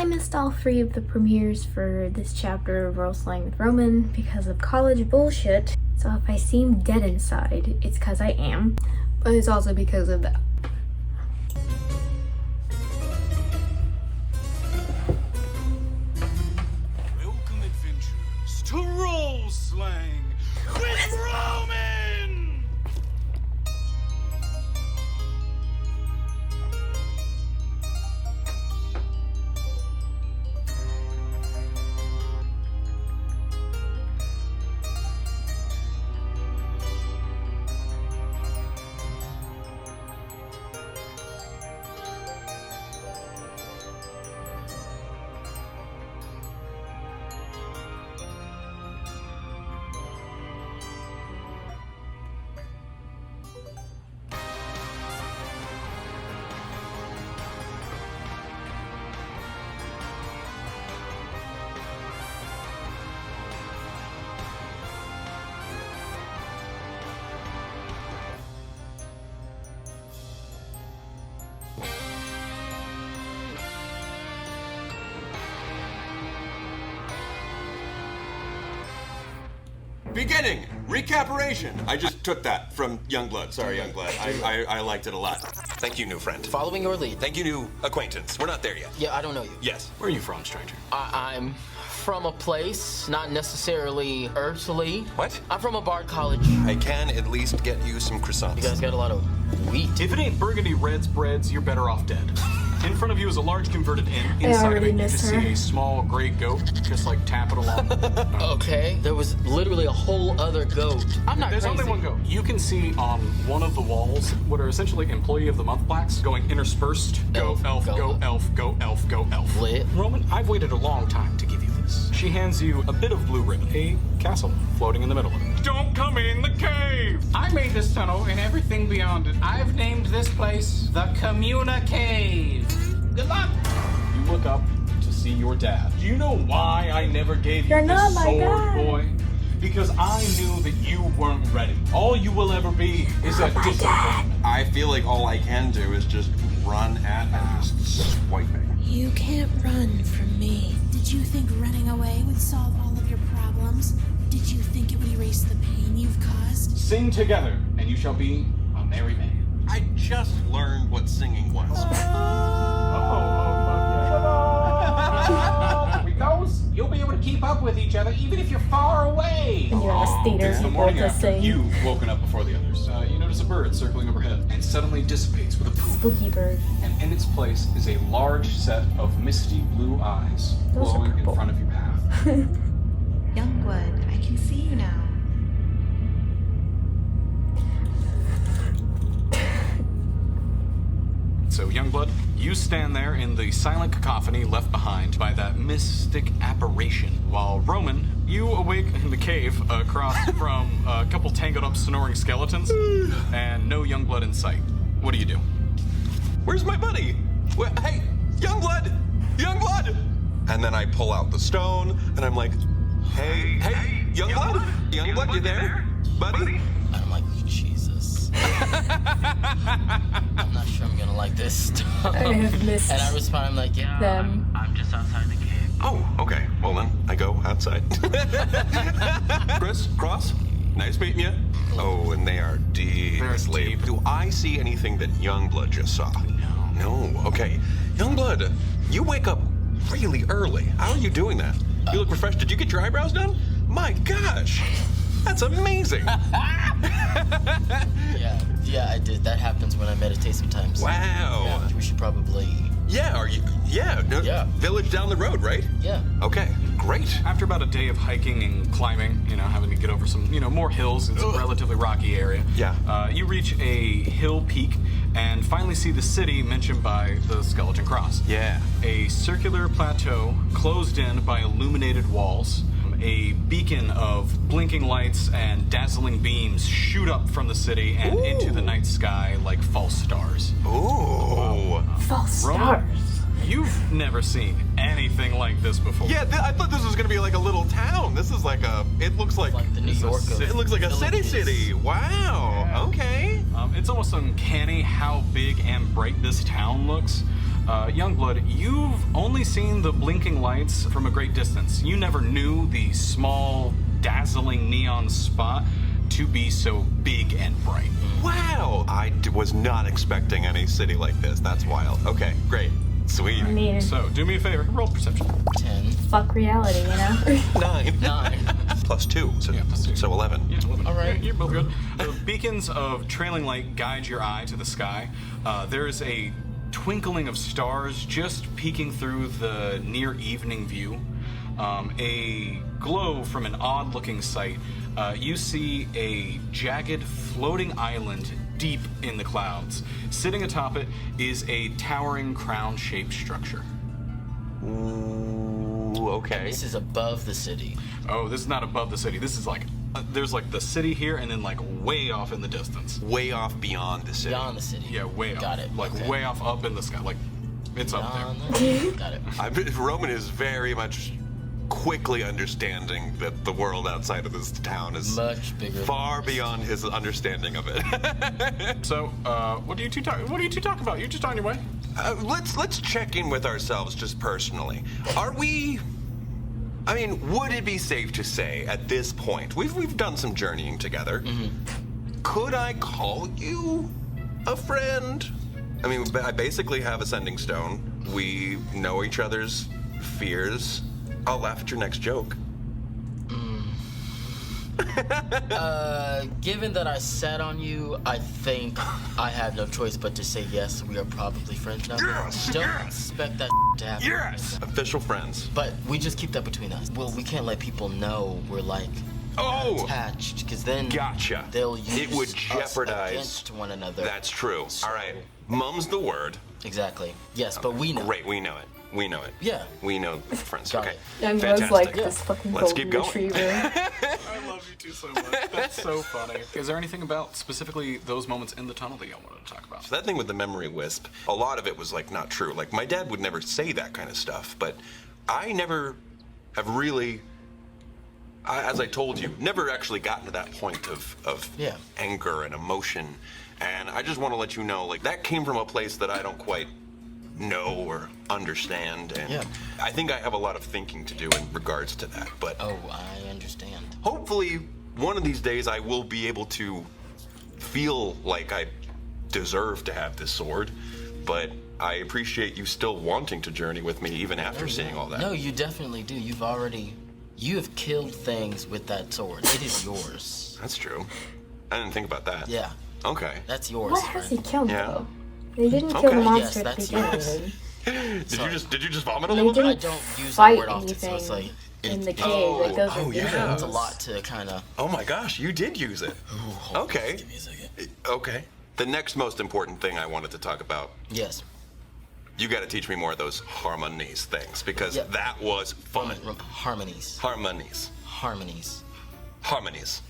I missed all 3 of the premieres for this chapter of Roleslaying with Roman because of college bullshit. So if I seem dead inside, it's because I am, but it's also because of that. Welcome, adventurers, to Roleslaying with Roman! Beginning, recaperation. I just took that from Youngblood. Sorry, Youngblood. I liked it a lot. Thank you, new friend. Following your lead. Thank you, new acquaintance. We're not there yet. Yeah, I don't know you. Yes. Where are you from, stranger? I'm from a place, not necessarily earthly. What? I'm from a bard college. I can at least get you some croissants. You guys got a lot of wheat. If it ain't Burgundy Red's breads, you're better off dead. In front of you is a large converted inn. Inside of already it, you miss just her. see a small gray goat, just like tapping along. Okay, there was literally a whole other goat. I'm not There's crazy. only one goat. You can see on one of the walls what are essentially Employee of the Month plaques going interspersed. Go elf, go elf, go elf, go elf. Lit. Roman, I've waited a long time to give you this. She hands you a bit of blue ribbon, a castle floating in the middle of it. Don't come in the cave! I made this tunnel and everything beyond it. I've named this place the Communa Cave. Good luck! You look up to see your dad. Do you know why I never gave you You're not this my sword, dad. boy? Because I knew that you weren't ready. All you will ever be is a disappointment. I feel like all I can do is just run at and just swiping. You can't run from me. Did you think running away would solve all of your problems? Did you think it would erase the pain you've caused? Sing together, and you shall be a merry man. I just learned what singing was. Because you'll be able to keep up with each other even if you're far away. And you're in a theater, It's the people morning just after sing. you've woken up before the others. You notice a bird circling overhead and suddenly dissipates with a poof. Spooky bird. And in its place is a large set of misty blue eyes Those are glowing in purple. front of your path. Youngblood, I can see you now. So, Youngblood, you stand there in the silent cacophony left behind by that mystic apparition, while Roman, you awake in the cave across from a couple tangled up snoring skeletons, and no Youngblood in sight. What do you do? Where's my buddy? Hey, Youngblood! Youngblood! And then I pull out the stone, and I'm like, hey, Youngblood? Youngblood, you there? Buddy? I'm like, Jesus. I'm not sure I'm gonna like this stuff. I have missed And I respond, I'm like, yeah, them. I'm just outside the cave. Oh, okay. Well then, I go outside. Chris, Cross, nice meeting you. Oh, and they are deep They're asleep. deep. Do I see anything that Youngblood just saw? No. Okay. Youngblood, you wake up really early. How are you doing that? You look refreshed. Did you get your eyebrows done? My gosh, that's amazing. Yeah, I did. That happens when I meditate sometimes. Wow. Yeah, we should probably. Yeah, are you? Yeah. Yeah. Village down the road, right? Yeah. Okay, great. After about a day of hiking and climbing, having to get over some, more hills, it's a relatively rocky area. Yeah. You reach a hill peak and finally see the city mentioned by the skeleton cross. Yeah. A circular plateau closed in by illuminated walls. A beacon of blinking lights and dazzling beams shoot up from the city and into the night sky like false stars. Ooh. False Roman, stars. you've never seen anything like this before. Yeah, I thought this was gonna be like a little town. This is like it looks like Like the New York of it looks like a villages. city. Wow. Yeah. Okay. It's almost uncanny how big and bright this town looks. Youngblood, you've only seen the blinking lights from a great distance. You never knew the small, dazzling neon spot to be so big and bright. Wow! I was not expecting any city like this. That's wild. Okay, great. Sweet. I mean, So, do me a favor, roll perception. 10. fuck reality, you know? 9. 9. Plus 2. So, Yeah, plus 2. so 11. Yeah, 11. All right. Yeah, you're both good. The beacons of trailing light guide your eye to the sky. There is a twinkling of stars just peeking through the near evening view. A glow from an odd-looking sight. You see a jagged, floating island deep in the clouds. Sitting atop it is a towering crown-shaped structure. Ooh, okay. This is above the city. Oh, this is not above the city. This is like, there's like the city here and then like way off in the distance. Way off beyond the city. Beyond the city. Yeah, way off. Got it. Like Okay. way off up in the sky. Like, it's up there. Beyond the city. Got it. Roman is very much quickly understanding that the world outside of this town is Much bigger. far beyond his understanding of it. So, what do you two talk about? You're just on your way. Let's check in with ourselves just personally. Are we? I mean, would it be safe to say at this point we've done some journeying together? Could I call you a friend? I mean, I basically have a sending stone. We know each other's fears. I'll laugh at your next joke. Given that I sat on you, I think I have no choice but to say yes. We are probably friends now. Yes, Don't yes. expect that to happen. Yes! Official friends. But we just keep that between us. Well, we can't let people know we're like Oh! attached, because then Gotcha. they'll use It would us jeopardize. against one another. That's true. So- All right. Mum's the word. Exactly. Yes, but we know. Great, we know it. We know it. Yeah. We know friends. Got Okay. it. Youngblood's Fantastic. like Yeah. this fucking Let's golden keep going. retriever. I love you two so much. That's so funny. Is there anything about specifically those moments in the tunnel that y'all wanted to talk about? So that thing with the memory wisp, a lot of it was like not true. Like my dad would never say that kind of stuff, but I never have really, as I told you, never actually gotten to that point of Yeah. anger and emotion. And I just want to let you know, like that came from a place that I don't quite know or understand. And Yeah. I think I have a lot of thinking to do in regards to that. But Oh, I understand. hopefully one of these days I will be able to feel like I deserve to have this sword, but I appreciate you still wanting to journey with me even after seeing all that. No, you definitely do. You have killed things with that sword. It is yours. That's true. I didn't think about that. Yeah, Okay. that's yours. What has he friend. killed Yeah. though? They didn't kill Okay. the Yes, monster at the that's beginning. yours. Did you just vomit a They little didn't bit? I don't use that fight word often, so it's anything like in the it- cave. Like those oh, are yeah. visions. It's a lot to kind of. Oh my gosh, you did use it. Okay. Give me a second. Okay. The next most important thing I wanted to talk about, Yes. you got to teach me more of those harmonies things because Yeah. that was fun. Harmonies. Harmonies. Harmonies. Harmonies.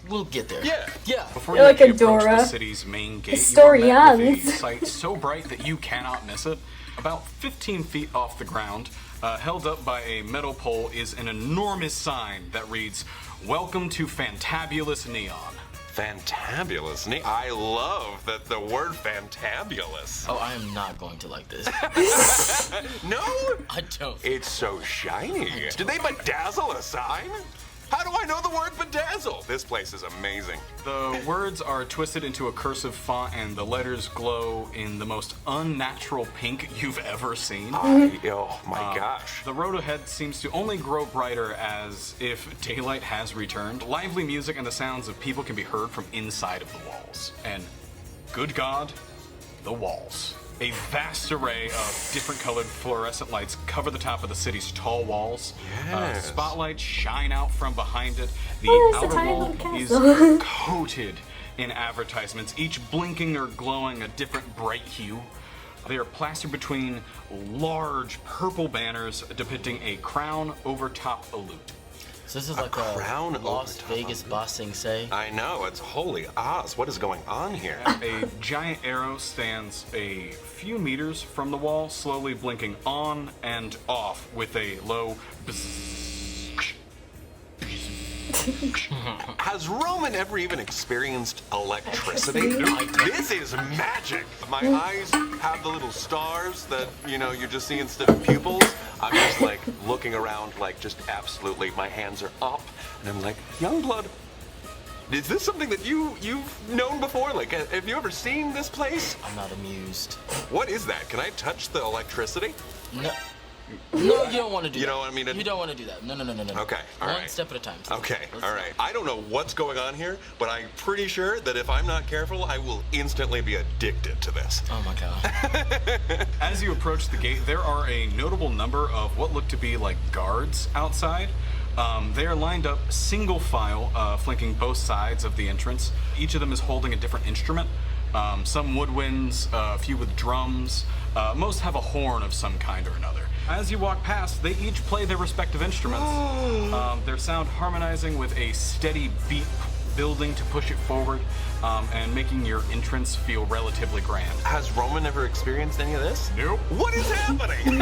We'll get there. Yeah. Yeah. Before You're like approach Adora. the city's main gate, you are met with a Historians. sight so bright that you cannot miss it. About 15 feet off the ground, held up by a metal pole, is an enormous sign that reads, "Welcome to Fantabulous Neon." Fantabulous. I love that the word fantabulous. Oh, I am not going to like this. No? I don't. It's so shiny. Did they bedazzle a sign? How do I know the word bedazzle? This place is amazing. The words are twisted into a cursive font and the letters glow in the most unnatural pink you've ever seen. Oh my gosh. The road ahead seems to only grow brighter as if daylight has returned. Lively music and the sounds of people can be heard from inside of the walls. And, good God, the walls. A vast array of different colored fluorescent lights cover the top of the city's tall walls. Yes. Spotlights shine out from behind it. The Oh, it's a outer tiny wall little is castle. coated in advertisements, each blinking or glowing a different bright hue. They are plastered between large purple banners depicting a crown over top a lute. So this is A like crown a Las over top Vegas of it. bossing say. I know, it's holy Oz. What is going on here? A giant arrow stands a few meters from the wall, slowly blinking on and off with a low bzzz. Has Roman ever even experienced electricity? This is magic. My eyes have the little stars that, you just see instead of pupils. I'm just like looking around like just absolutely, my hands are up and I'm like, Youngblood, is this something that you've known before? Like, have you ever seen this place? I'm not amused. What is that? Can I touch the electricity? No. No, you don't want to do that. You know what I mean? You don't want to do that. No. Okay, all right. One step at a time. Okay, Let's all go. right. I don't know what's going on here, but I'm pretty sure that if I'm not careful, I will instantly be addicted to this. Oh my god. As you approach the gate, there are a notable number of what look to be like guards outside. They are lined up single file, flanking both sides of the entrance. Each of them is holding a different instrument. Some woodwinds, a few with drums. Most have a horn of some kind or another. As you walk past, they each play their respective instruments. Their sound harmonizing with a steady beat, building to push it forward, and making your entrance feel relatively grand. Has Roman ever experienced any of this? Nope. What is happening?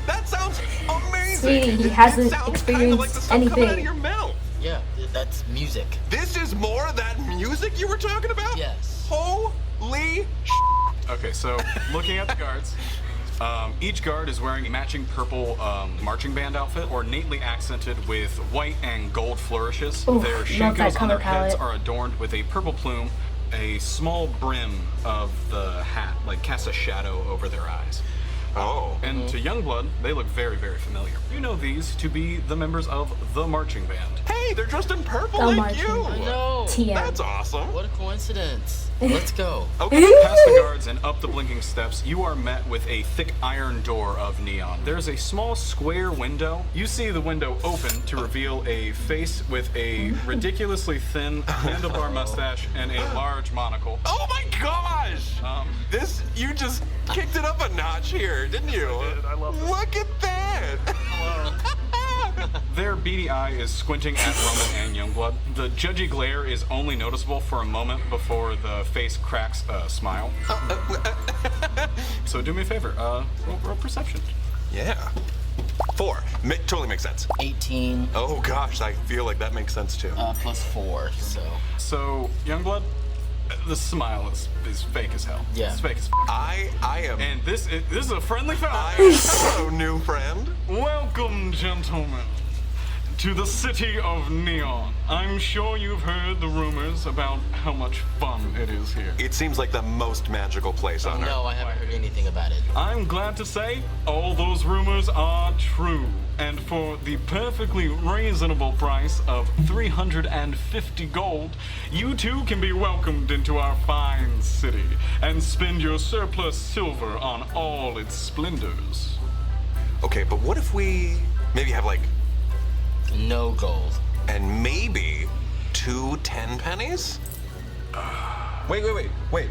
That sounds amazing. Sweetie, he That sounds sounds experienced kinda like the stuff coming out of anything. your mouth. Yeah, that's music. This is more of that music you were talking about? Yes. Holy Okay, so looking at the guards, each guard is wearing a matching purple marching band outfit, ornately accented with white and gold flourishes. Ooh, Their love that shinkos on their color heads palette. are adorned with a purple plume. A small brim of the hat, like, casts a shadow over their eyes. Oh. And to Youngblood, they look very, very familiar. You know these to be the members of the marching band. Hey, they're dressed in purple The like marching you. band. No. TM. That's awesome. What a coincidence. Let's go. Okay. Past the guards and up the blinking steps, you are met with a thick iron door of neon. There's a small square window. You see the window open to reveal a face with a ridiculously thin handlebar mustache and a large monocle. Oh my gosh! You just kicked it up a notch here, didn't you? I did. I love this. Look at that! Their beady eye is squinting at Roman and Youngblood. The judgy glare is only noticeable for a moment before the face cracks a smile. So do me a favor, roll perception. Yeah. 4. Totally makes sense. 18 Oh gosh, I feel like that makes sense too. plus 4, so. So, Youngblood, the smile is fake as hell. Yeah. It's fake as f. I am. And this is a friendly fella. Hello, new friend. Welcome, gentlemen, to the city of Neon. I'm sure you've heard the rumors about how much fun it is here. It seems like the most magical place on earth. No, I haven't heard anything about it. I'm glad to say all those rumors are true. And for the perfectly reasonable price of 350 gold, you too can be welcomed into our fine city and spend your surplus silver on all its splendors. Okay, but what if we maybe have like, No gold. and maybe 2 10 pennies? Wait.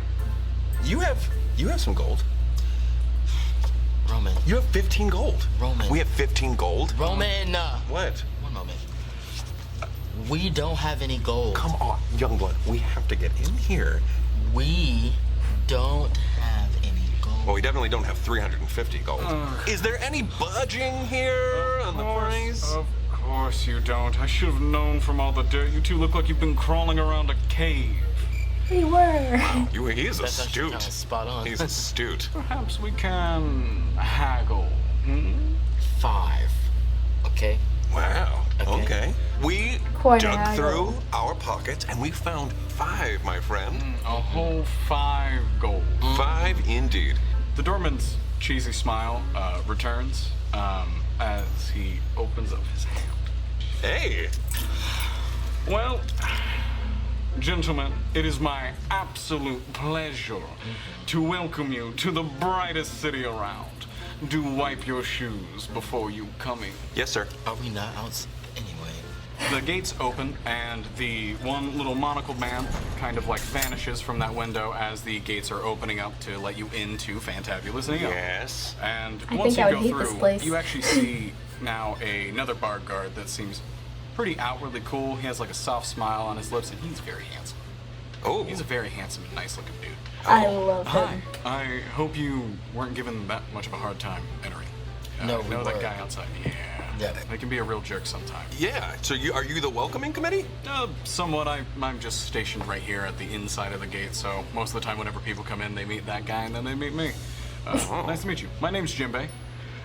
You have some gold. Roman. You have 15 gold. Roman. We have 15 gold? Roman! What? One moment. We don't have any gold. Come on, Youngblood. We have to get in here. We don't have any gold. Well, we definitely don't have 350 gold. Is there any budging here on the price? Of course you don't. I should have known from all the dirt. You two look like you've been crawling around a cave. We were. He is That's actually astute. kinda spot on. He's astute. Perhaps we can haggle. 5. Okay? Wow. Okay. We Quite a dug haggle. through our pockets and we found 5, my friend. A whole 5 gold. 5 indeed. The doorman's cheesy smile returns as he opens up his hand. Hey. Well, gentlemen, it is my absolute pleasure to welcome you to the brightest city around. Do wipe your shoes before you come in. Yes, sir. Are we not out? Anyway. The gates open, and the one little monocled man kind of like vanishes from that window as the gates are opening up to let you into Fantabulous Neon. Yes. And I once think I you would go hate this through, place. you actually see now another bar guard that seems pretty outwardly cool. He has like a soft smile on his lips, and he's very handsome. Oh. He's a very handsome and nice looking dude. I love Hi. him. I hope you weren't given that much of a hard time entering. No, I we know that were. guy outside. Yeah. Yeah. They can be a real jerk sometimes. Yeah. So are you the welcoming committee? Somewhat. I'm just stationed right here at the inside of the gate, so most of the time whenever people come in, they meet that guy and then they meet me. Nice to meet you. My name's Jimbei.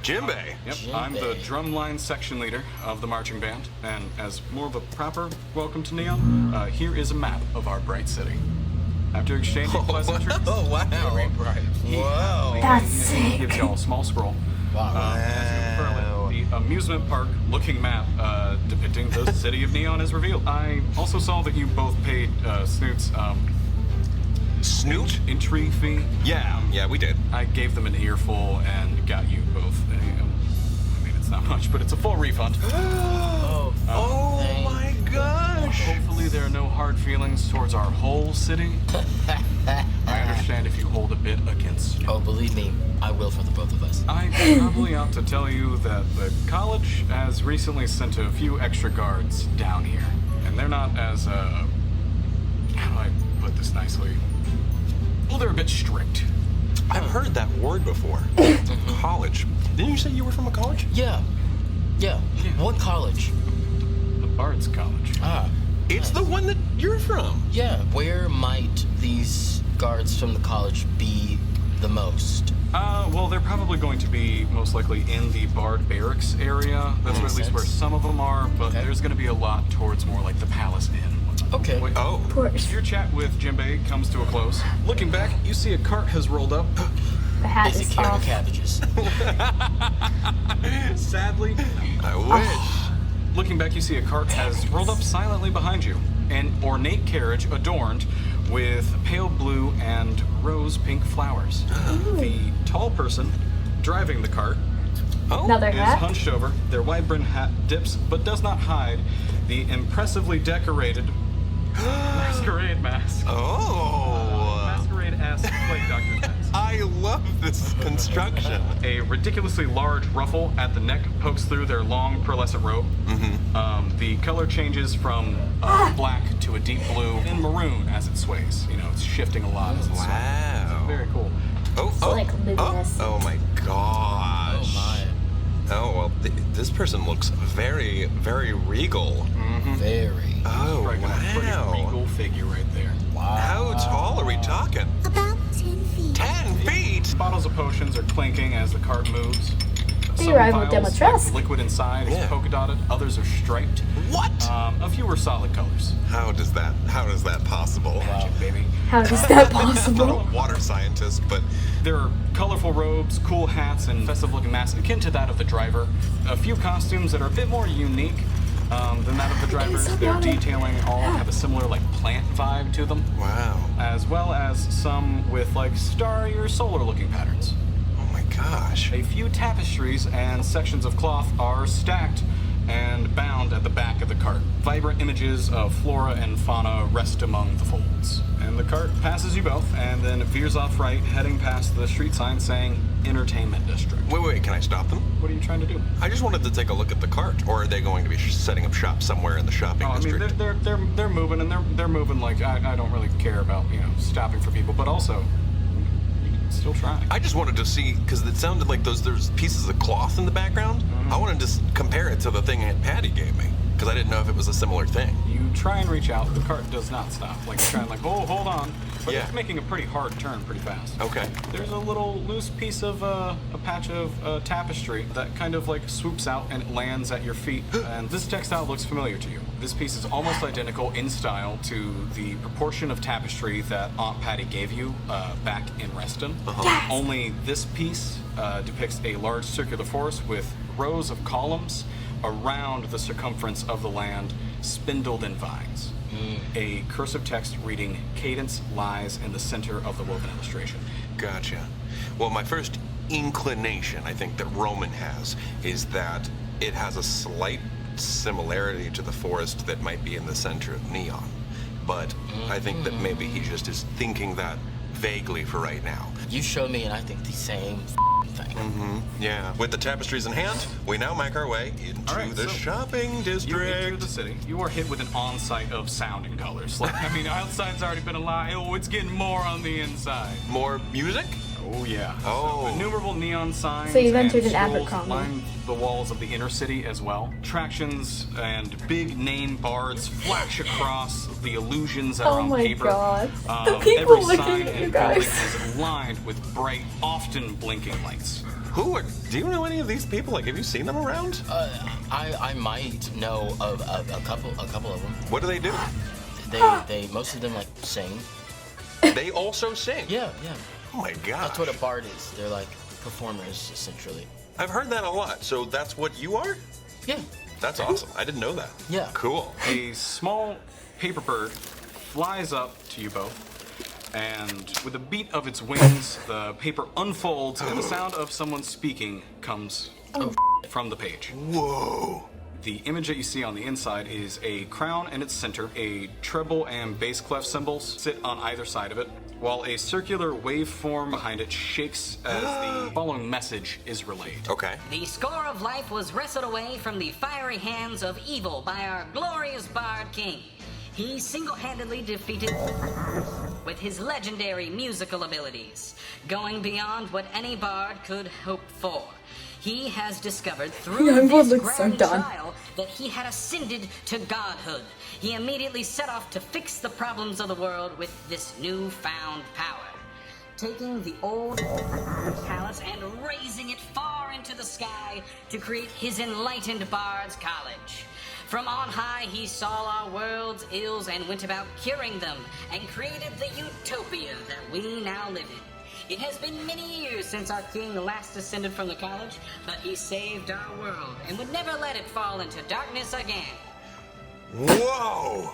Jimbei. Yep, Jimbei. I'm the drumline section leader of the marching band, and as more of a proper welcome to Neon, here is a map of our bright city. After exchanging pleasantries, Oh wow. very bright. Wow. That's He sick. gives y'all a small scroll. Wow. As you unfurl it, the amusement park looking map depicting the city of Neon is revealed. I also saw that you both paid Snoot's Snoot? entry fee. Yeah, we did. I gave them an earful and got you both. I mean, it's not much, but it's a full refund. Oh, Oh my gosh. Hopefully there are no hard feelings towards our whole city. I understand if you hold a bit against. Oh, believe me, I will for the both of us. I probably ought to tell you that the college has recently sent a few extra guards down here. And they're not as, how do I put this nicely? Well, they're a bit strict. I've heard that word before. College. Didn't you say you were from a college? Yeah. What college? The Bards College. Ah. It's the one that you're from. Yeah. Where might these guards from the college be the most? Well, they're probably going to be most likely in the Bard Barracks area. That's where, at least where some of them are, but Okay. there's going to be a lot towards more like the Palace Inn. Okay. Wait, Oh. Of course. your chat with Jimbei comes to a close. Looking back, you see a cart has rolled up. The hat Is he is carrying off. cabbages? Sadly, I wish. looking back, you see a cart has rolled up silently behind you. An ornate carriage adorned with pale blue and rose pink flowers. The tall person driving the cart Another is hat. hunched over. Their wide-brimmed hat dips but does not hide the impressively decorated masquerade mask. Oh. Masquerade-esque plague doctor's mask. I love this construction. A ridiculously large ruffle at the neck pokes through their long pearlescent robe. The color changes from black to a deep blue and maroon as it sways. You know, it's shifting a lot as it sways. Wow. Very cool. Oh, like luminous. oh my gosh. Oh my. Oh, well, this person looks very, very regal. Very. Oh, Striking a pretty wow. regal figure right there. How tall are we talking? About 10 feet. 10 feet? Bottles of potions are clinking as the cart moves. Some rival vials Demotress. have liquid inside is Yeah. polka dotted. Others are striped. What? A few are solid colors. How is that possible? Magic, baby. How is that I'm not possible? a water scientist, but There are colorful robes, cool hats, and festive-looking masks akin to that of the driver. A few costumes that are a bit more unique than that of the drivers. Their detailing all have a similar like plant vibe to them, wow. as well as some with like starry or solar-looking patterns. Oh my gosh. A few tapestries and sections of cloth are stacked and bound at the back of the cart. Vibrant images of flora and fauna rest among the folds. And the cart passes you both and then veers off right, heading past the street sign saying Entertainment District. Wait, can I stop them? What are you trying to do? I just wanted to take a look at the cart. Or are they going to be setting up shop somewhere in the shopping Oh, I mean, district? they're moving, and they're moving like I don't really care about stopping for people, but also you can still try. I just wanted to see, because it sounded like there's pieces of cloth in the background. I wanted to compare it to the thing Aunt Patty gave me, because I didn't know if it was a similar thing. You try and reach out, the cart does not stop. Like you're trying like, oh, hold on, but Yeah. it's making a pretty hard turn pretty fast. Okay. There's a little loose piece of a patch of tapestry that kind of like swoops out and it lands at your feet. And this textile looks familiar to you. This piece is almost identical in style to the proportion of tapestry that Aunt Patty gave you back in Reston. Only this piece depicts a large circular forest with rows of columns around the circumference of the land, spindled in vines. A cursive text reading "Cadence lies in the center of the woven illustration." Gotcha. Well, my first inclination, I think, that Roman has is that it has a slight similarity to the forest that might be in the center of Neon. But I think that maybe he just is thinking that vaguely for right now. You showed me, and I think the same thing. Yeah. With the tapestries in hand, we now make our way into All right, the so shopping You enter district. the city. You are hit with an on-site of sound and colors. Like, I mean, outside's already been a lie. Oh, it's getting more on the inside. More music? Oh, yeah. Oh. So, innumerable neon signs So you've and entered an scrolls Abercrombie. line the walls of the inner city as well. Attractions and big name bards flash across the illusions that are on my paper. God. The people every looking sign at you and guys. building is lined with bright, often blinking lights. Do you know any of these people? Like, have you seen them around? I might know of a couple of them. What do they do? They most of them like sing. They also sing? Yeah. Oh my gosh. That's what a bard is. They're like performers, essentially. I've heard that a lot. So that's what you are? Yeah. That's awesome. I didn't know that. Yeah. Cool. A small paper bird flies up to you both, and with a beat of its wings, the paper unfolds, and the sound of someone speaking comes from the page. Whoa. The image that you see on the inside is a crown and its center. A treble and bass clef cymbals sit on either side of it, while a circular waveform behind it shakes as the following message is relayed. Okay. The score of life was wrestled away from the fiery hands of evil by our glorious Bard King. He single-handedly defeated with his legendary musical abilities, going beyond what any bard could hope for. He has discovered through Youngblood this looks so grand done. trial that he had ascended to godhood. He immediately set off to fix the problems of the world with this newfound power, taking the old palace and raising it far into the sky to create his enlightened Bard's College. From on high, he saw our world's ills and went about curing them, and created the utopia that we now live in. It has been many years since our king last ascended from the college, but he saved our world and would never let it fall into darkness again. Whoa!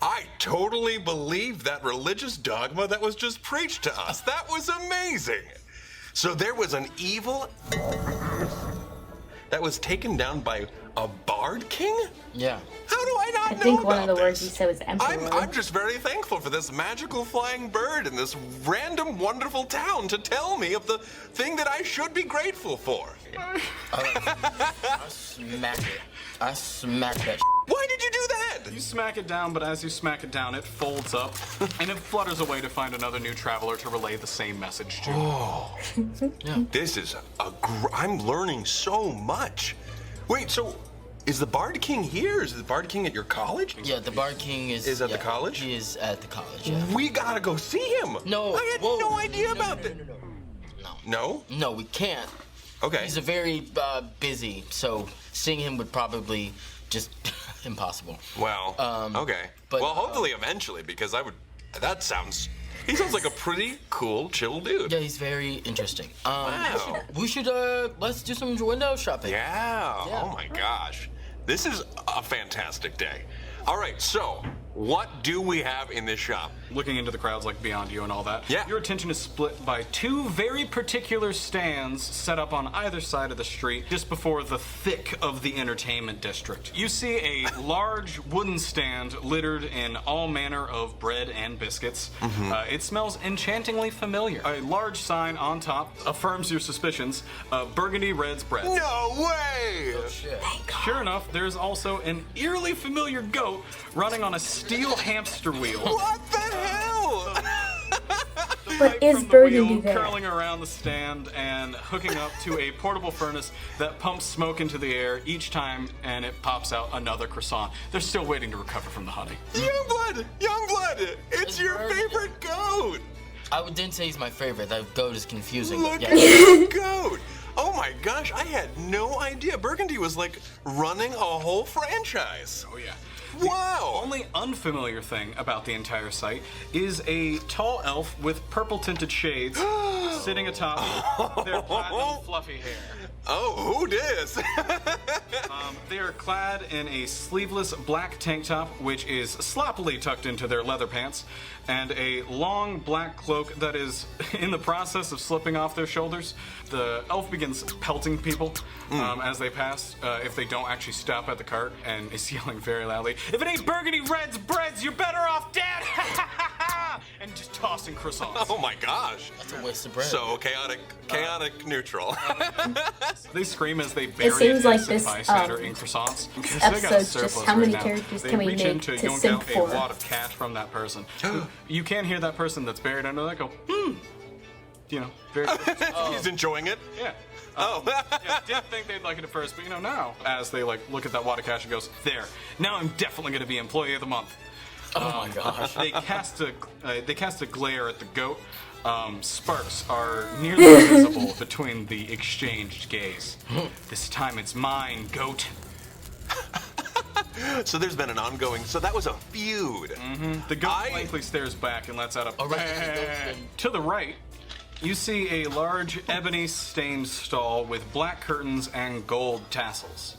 I totally believe that religious dogma that was just preached to us. That was amazing. So there was an evil that was taken down by a bard king? Yeah. How do I not know I think one of about the words this? you said was emperor. I'm just very thankful for this magical flying bird in this random wonderful town to tell me of the thing that I should be grateful for. I smacked that. Why did you do that? You smack it down, but as you smack it down, it folds up, and it flutters away to find another new traveler to relay the same message to. Oh, this is I'm learning so much. Wait, so is the Bard King here? Is the Bard King at your college? Yeah, the Bard King is at the college? He is at the college. Yeah. We gotta go see him. No. I had whoa, no idea about that. No. No? No, we can't. Okay. He's a very busy, so seeing him would probably just impossible. Well, okay. but, well, hopefully eventually, because he sounds like a pretty cool, chill dude. Yeah, he's very interesting. Wow. We should let's do some window shopping. Yeah. Oh my gosh. This is a fantastic day. All right, so what do we have in this shop? Looking into the crowds like beyond you and all that, Yeah. your attention is split by two very particular stands set up on either side of the street just before the thick of the entertainment district. You see a large wooden stand littered in all manner of bread and biscuits. It smells enchantingly familiar. A large sign on top affirms your suspicions. Burgundy Red's bread. No way! Shit. Sure enough, there's also an eerily familiar goat running on a steel hamster wheel. What the hell? But Pipe is from the Burgundy wheel there? curling around the stand and hooking up to a portable furnace that pumps smoke into the air each time, and it pops out another croissant. They're still waiting to recover from the honey. Youngblood! It's your favorite goat! didn't say he's my favorite. That goat is confusing. Look but at yeah. this goat! Oh my gosh, I had no idea. Burgundy was like running a whole franchise. Oh yeah. Wow! The only unfamiliar thing about the entire site is a tall elf with purple tinted shades sitting atop their platinum fluffy hair. Oh, who dis? They are clad in a sleeveless black tank top, which is sloppily tucked into their leather pants, and a long black cloak that is in the process of slipping off their shoulders. The elf begins pelting people as they pass if they don't actually stop at the cart, and is yelling very loudly, "If it ain't Burgundy Red's breads, you're better off dead!" And just tossing croissants. Oh my gosh. That's a waste of bread. So chaotic neutral. They scream as they bury seems a like innocent this, bystander in croissants. Since they got a episode's just surplus how many right now, characters they can we reach make in to to yoink simp out a for? wad of cash from that person. You can hear that person that's buried under that go, very. He's enjoying it. Yeah. Yeah, didn't think they'd like it at first, but now, as they look at that wad of cash and goes, there. Now I'm definitely going to be Employee of the Month. Oh my gosh. They cast a glare at the goat. Sparks are nearly visible between the exchanged gaze. This time it's mine, goat. So there's been an ongoing. So that was a feud. The goat blankly stares back and lets out a right. To the right, you see a large ebony-stained stall with black curtains and gold tassels.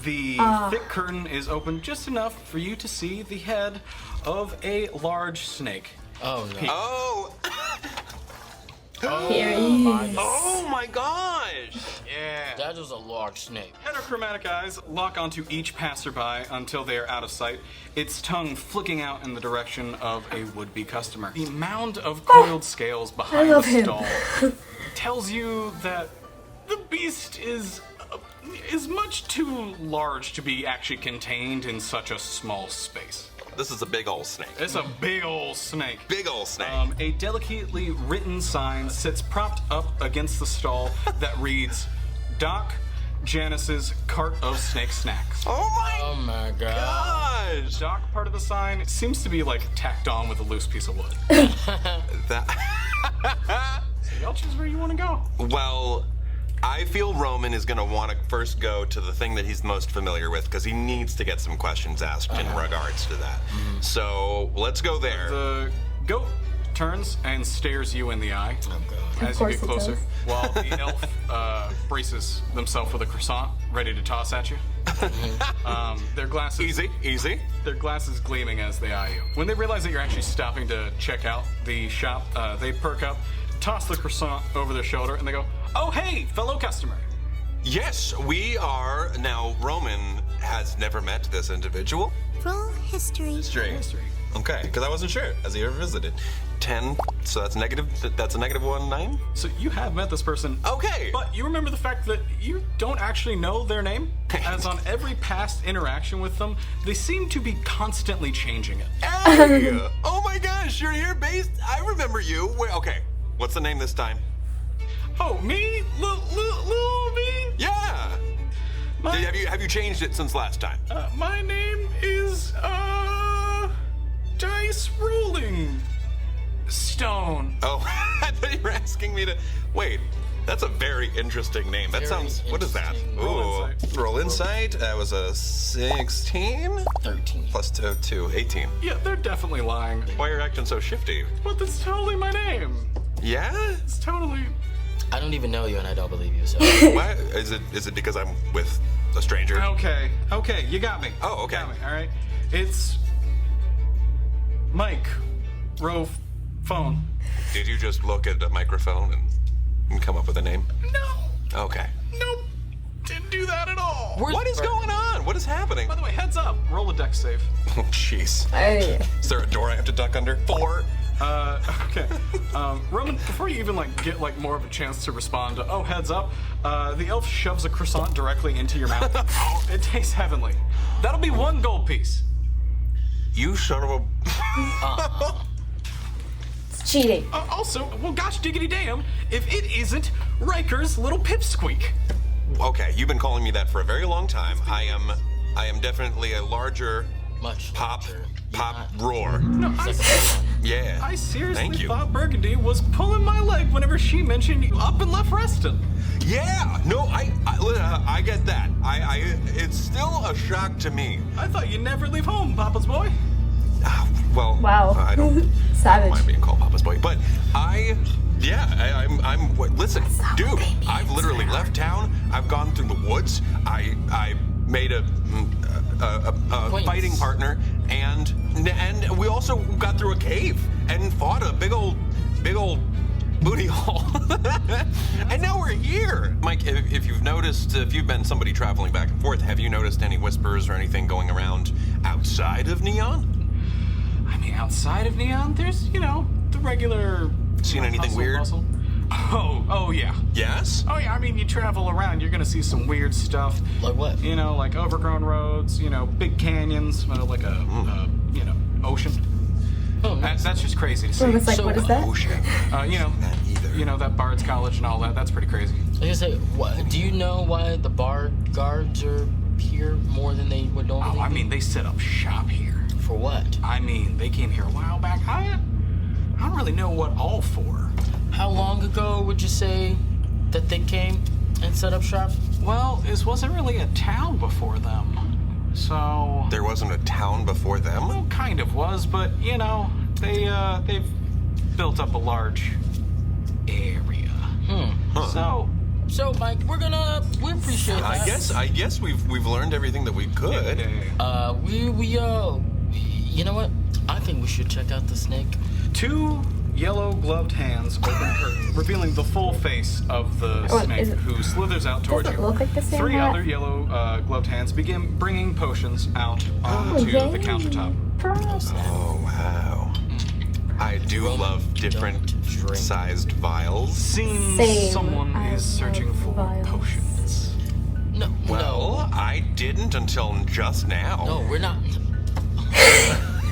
The thick curtain is open just enough for you to see the head of a large snake. Oh no. Here he is. Oh my gosh! Yeah. That was a large snake. Heterochromatic eyes lock onto each passerby until they are out of sight, its tongue flicking out in the direction of a would-be customer. The mound of coiled scales behind the stall tells you that the beast is much too large to be actually contained in such a small space. This is a big old snake. It's a big old snake. Big old snake. A delicately written sign sits propped up against the stall that reads, Doc Janus's Cart of Snake Snacks. Oh my god. gosh! Doc part of the sign seems to be tacked on with a loose piece of wood. That. So y'all choose where you want to go. Well, I feel Roman is going to want to first go to the thing that he's most familiar with because he needs to get some questions asked in regards to that. So let's go there. The goat turns and stares you in the eye as you course get it closer, does. while the elf braces themselves with a croissant, ready to toss at you. Their glasses Easy. Their glasses gleaming as they eye you. When they realize that you're actually stopping to check out the shop, they perk up, toss the croissant over their shoulder, and they go, "Oh, hey, fellow customer." Yes, we are. Now, Roman has never met this individual. Roll history. History. Okay, because I wasn't sure. Has he ever visited? 10, so that's a negative 1, 9? So you have met this person. Okay. But you remember the fact that you don't actually know their name? As on every past interaction with them, they seem to be constantly changing it. Hey! Oh my gosh, you're here based. I remember you. Wait, okay, what's the name this time? Oh, me? Little me? Yeah. Have you changed it since last time? My name is, Dice Rolling Stone. Oh, I thought you were asking me to. Wait, that's a very interesting name. That Very sounds. What is that? interesting. Roll insight. Roll insight. That was a 16. 13. Plus 2, 18. Yeah, they're definitely lying. Why are you acting so shifty? But that's totally my name. Yeah? It's totally... I don't even know you and I don't believe you, so. What? Is it because I'm with a stranger? Okay, you got me. Oh, okay. You got me, all right? It's... Mike. Phone. Did you just look at a microphone and come up with a name? No. Okay. Nope. Didn't do that at all. What is going on? What is happening? By the way, heads up. Roll a dex save. Oh, jeez. Oh, yeah. Is there a door I have to duck under? 4. Okay. Roman, before you even get more of a chance to respond to, oh, heads up, the elf shoves a croissant directly into your mouth. It tastes heavenly. That'll be 1 gold piece. You son of a... It's cheating. Also, well, gosh diggity damn, if it isn't Riker's little pipsqueak. Okay, you've been calling me that for a very long time. I am definitely a larger Much. pop larger. roar. No, Yeah. I seriously Thank you. thought Burgundy was pulling my leg whenever she mentioned you up and left resting. Yeah. No, I get that. It's still a shock to me. I thought you'd never leave home, Papa's boy. Well, Wow. I don't Savage. mind being called Papa's boy, but I'm listen, dude. I've literally left town. I've gone through the woods. I made a fighting partner, and we also got through a cave and fought a big old booty hole. And now we're here. Mike, if you've noticed, if you've been somebody traveling back and forth, have you noticed any whispers or anything going around outside of Neon? I mean, outside of Neon, there's, the regular... Seen anything hustle, weird? bustle. Oh, yeah. Yes? Oh, yeah, I mean, you travel around, you're gonna see some weird stuff. Like what? Like overgrown roads, big canyons, like a ocean. Oh, nice. That's just crazy to see. So it's like, So, what is that? Ocean. Uh, Not either. you know, that Bard's College and all that. That's pretty crazy. I was gonna say, what, do you know why the bard guards are here more than they would normally Oh, I be? mean, they set up shop here. For what? I mean, they came here a while back. I don't really know what all for. How long ago would you say that they came and set up shop? Well, this wasn't really a town before them. So... There wasn't a town before them? Well, kind of was, but, you know, they've built up a large area. Huh. So, Mike, we appreciate that. I guess we've learned everything that we could. You know what? I think we should check out the snake. 2 yellow-gloved hands open curtain, revealing the full face of the snake, who slithers out towards you. Does it look like the same 3 hat? other yellow-gloved hands begin bringing potions out onto the countertop. Oh, wow. I do love different sized vials. Seems Same. someone I is searching love for vials. potions. No. Well, I didn't until just now. No, we're not.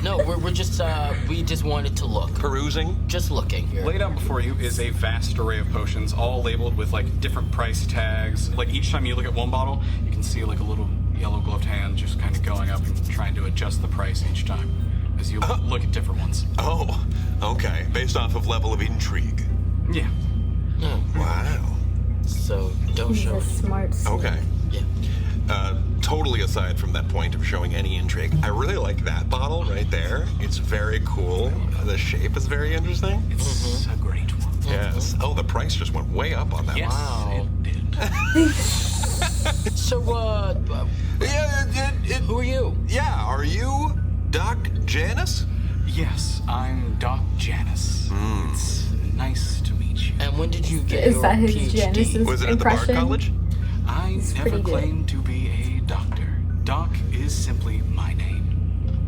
No, we're just, we just wanted to look. Perusing? Just looking here. Laid out before you is a vast array of potions, all labeled with like different price tags. Like each time you look at one bottle, you can see like a little yellow-gloved hand just kind of going up and trying to adjust the price each time as you look at different ones. Oh, okay. Based off of level of intrigue. Yeah. Wow. So, don't He's show a it. smart snake. Okay. Yeah. Totally aside from that point of showing any intrigue, I really like that bottle right there. It's very cool. The shape is very interesting. It's a great one. Yes. Oh, the price just went way up on that Yes, Wow. it did. So, one. Yeah, who are you? yeah, are you Doc Janus? Yes, I'm Doc Janus. It's nice to meet you. And when did you get Is your that his PhD? Janus's Was it at the Bard impression? College? I never pretty good. claimed to be a doctor. Doc is simply my name.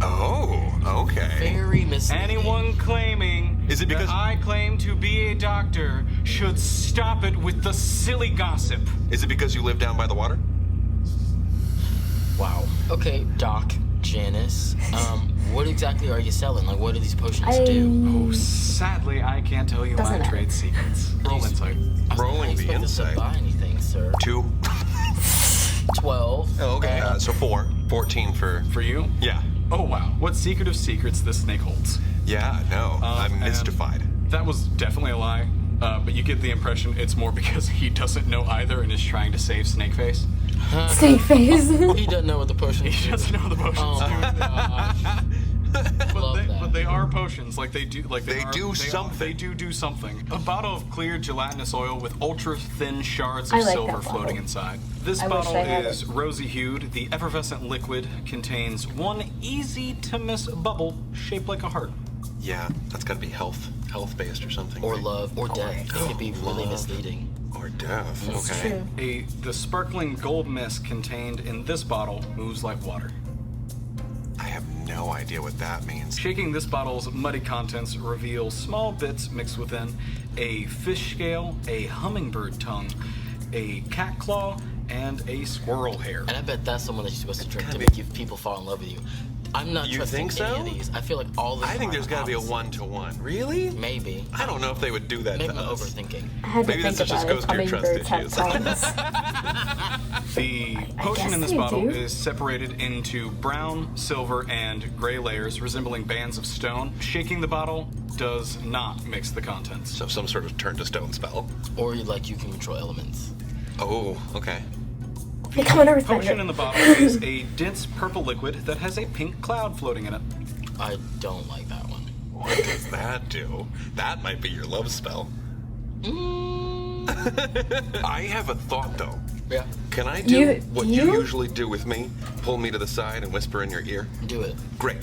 Oh, okay. Very misleading. Anyone claiming Is it because- that I claim to be a doctor should stop it with the silly gossip. Is it because you live down by the water? Wow. Okay, Doc Janus. What exactly are you selling? Like, what do these potions do? Oh, sadly, I can't tell you Doesn't my matter. trade secrets. Roll insight. Rolling the expect us to insight. buy anything, sir. 2. 12. Oh, okay. So 4. 14 for... For you? Yeah. Oh, wow. What secret of secrets this snake holds? Yeah, no. I'm and mystified. That was definitely a lie. But you get the impression it's more because he doesn't know either and is trying to save Snakeface. Snake face. He doesn't know what the potions He do. doesn't know the potions. Oh, gosh. Love that. But they are potions. Like they do. Like They do something. They do something. A bottle of clear gelatinous oil with ultra thin shards I of like silver that bottle. floating inside. This I wish bottle I had is rosy hued. The effervescent liquid contains one easy to miss bubble shaped like a heart. Yeah, that's got to be health-based or something. Or right? love, or death. It could be really misleading. Or death. It's Okay. true. The sparkling gold mist contained in this bottle moves like water. I have no idea what that means. Shaking this bottle's muddy contents reveals small bits mixed within a fish scale, a hummingbird tongue, a cat claw, and a squirrel hair. And I bet that's someone that you're supposed to drink to gotta make you people fall in love with you. I'm not You trusting think any so? of these. I feel like all of them I think are there's got to be a opposite. 1-to-1. Really? Maybe. I don't know if they would do that Maybe to I'm us. overthinking. I had Maybe to this think just about goes it. to your trust Hummingbirds have issues. tongues. The potion guess in this they bottle do. is separated into brown, silver, and gray layers resembling bands of stone. Shaking the bottle does not mix the contents. So some sort of turn to stone spell. Or like you can control elements. Oh, okay. Become an earthbender. Potion in the bottle is a dense purple liquid that has a pink cloud floating in it. I don't like that one. What does that do? That might be your love spell. I have a thought, though. Yeah. Can I do what you you? usually do with me? Pull me to the side and whisper in your ear? Do it. Great.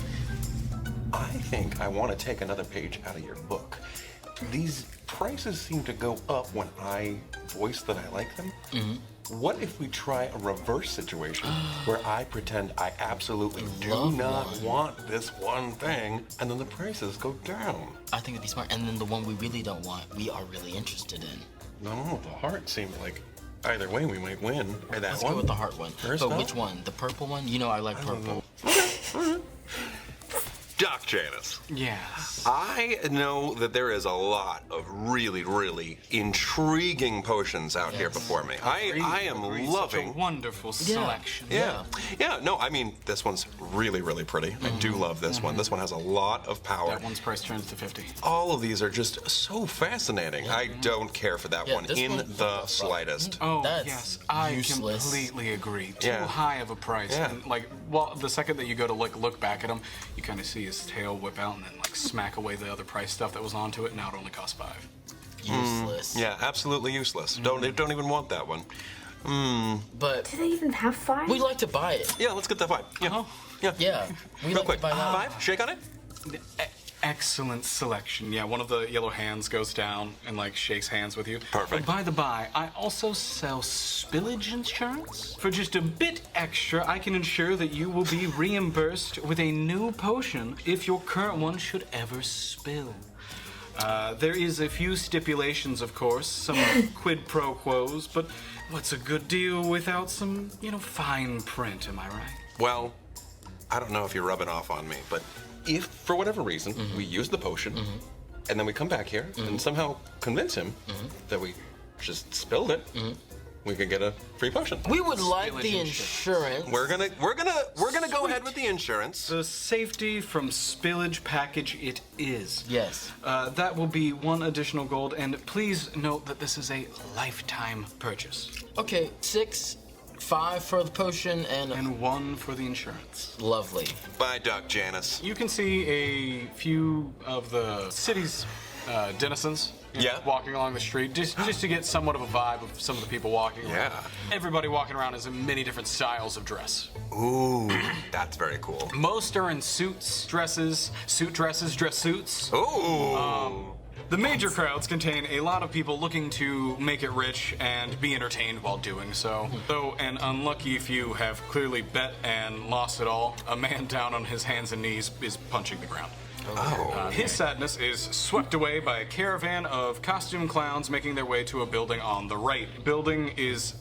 I think I want to take another page out of your book. These prices seem to go up when I voice that I like them. What if we try a reverse situation where I pretend I absolutely do Love not one. want this one thing, and then the prices go down? I think it'd be smart. And then the one we really don't want, we are really interested in. No, the heart seemed like either way we might win. Or that Let's one. go with the heart one. First but off? which one? The purple one? You know I like purple. Doc Janus. Yes. I know that there is a lot of really, really intriguing potions out here before me. I am loving. Such a wonderful selection. Yeah. No, I mean, this one's really, really pretty. I do love this one. This one has a lot of power. That one's price turns to 50. All of these are just so fascinating. I don't care for that one in the slightest. Oh, That's yes. I useless. completely agree. Too Yeah. high of a price. Yeah. And, like, well, the second that you go to look back at him, you kind of see his tail whip out and then like smack away the other price stuff that was onto it. Now it only costs 5. Useless. Yeah, absolutely useless. Don't even want that one. But Do they even have 5? we like to buy it. Yeah, let's get that 5. Yeah. Yeah. Yeah. We Real like quick. to buy that. 5? Shake on it? Excellent selection. Yeah, one of the yellow hands goes down and like shakes hands with you. Perfect. By the by, I also sell spillage insurance. For just a bit extra, I can ensure that you will be reimbursed with a new potion if your current one should ever spill. There is a few stipulations, of course, some quid pro quos, but what's a good deal without some, fine print, am I right? Well, I don't know if you're rubbing off on me, but if for whatever reason we use the potion and then we come back here and somehow convince him that we just spilled it, we could get a free potion. We would like Spillage the insurance. insurance. We're gonna go ahead with the insurance. The safety from spillage package it is. Yes. That will be 1 additional gold, and please note that this is a lifetime purchase. Okay, 6, 5 for the potion, and 1 for the insurance. lovely. Bye, Doc Janus. You can see a few of the city's denizens walking along the street, just to get somewhat of a vibe of some of the people walking around. Yeah. Everybody walking around is in many different styles of dress. Ooh, that's very cool. Most are in suits, dresses, dress suits. Ooh. The major crowds contain a lot of people looking to make it rich and be entertained while doing so. Though an unlucky few have clearly bet and lost it all, a man down on his hands and knees is punching the ground. His sadness is swept away by a caravan of costume clowns making their way to a building on the right. Building is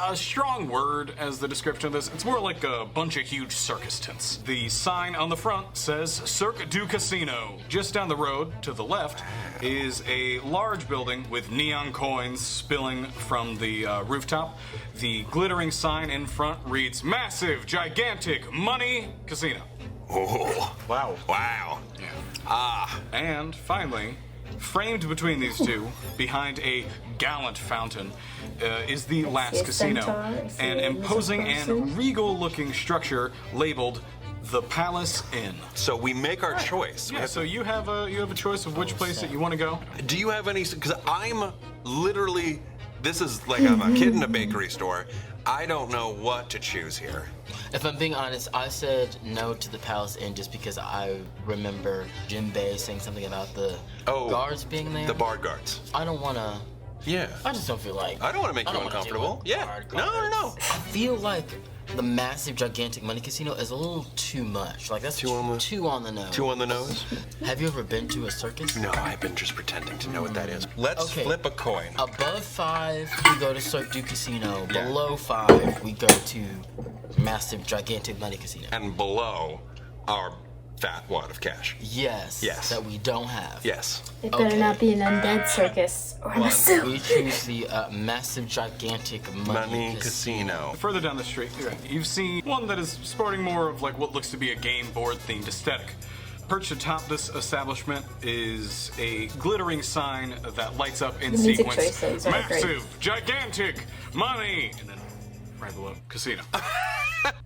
a strong word as the description of this. It's more like a bunch of huge circus tents. The sign on the front says Cirque du Casino. Just down the road, to the left, is a large building with neon coins spilling from the rooftop. The glittering sign in front reads Massive, Gigantic Money Casino. Oh. Wow. Wow. Yeah. And finally, framed between these two, behind a gallant fountain, is the Last Casino, an imposing and regal-looking structure labeled the Palace Inn. So we make our choice. Yeah. So you have a choice of which place that you want to go. Do you have any? Because I'm literally. This is like I'm a kid in a bakery store. I don't know what to choose here. If I'm being honest, I said no to the Palace Inn just because I remember Jim Bay saying something about the guards being there. The bard guards. I don't want to. Yeah. I just don't feel like. I don't want to make you wanna uncomfortable. deal with Yeah. guard No. guards. I feel like the Massive, Gigantic Money Casino is a little too much. Like, that's too on the nose. Two on the nose? Have you ever been to a circus? No, I've been just pretending to know what that is. Let's flip a coin. Above 5, we go to Cirque du Casino. Below 5, we go to Massive, Gigantic Money Casino. And below our fat wad of cash. Yes. That we don't have. Yes. It better not be an undead circus or an asylum. We choose the Massive, Gigantic Money Casino. Further down the street, you've seen one that is sporting more of like what looks to be a game board themed aesthetic. Perched atop this establishment is a glittering sign that lights up in The music sequence. choices are great. Massive, gigantic, money, and then right below, casino.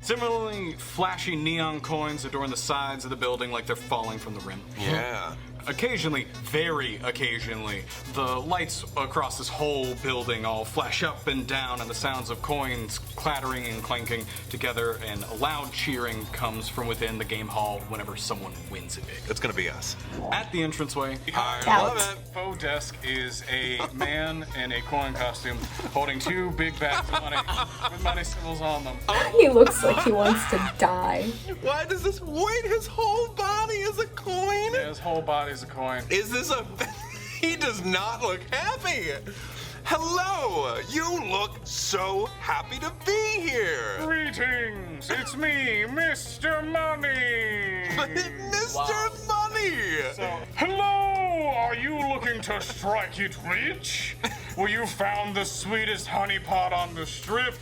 Similarly, flashy neon coins adorn the sides of the building like they're falling from the rim. Yeah. Occasionally, very occasionally, the lights across this whole building all flash up and down, and the sounds of coins clattering and clanking together, and loud cheering comes from within the game hall whenever someone wins it big. It's gonna be us. At the entranceway, I love it. faux desk is a man in a coin costume holding 2 big bags of money with money symbols on them. He looks like he wants to die. Why does this wait? His whole body is a coin? Yeah, his whole body's a coin. Is this a... He does not look happy. Hello! You look so happy to be here! Greetings! It's me, Mr. Money! Mr. Money! Hello! Are you looking to strike it rich? Well, you found the sweetest honeypot on the strip.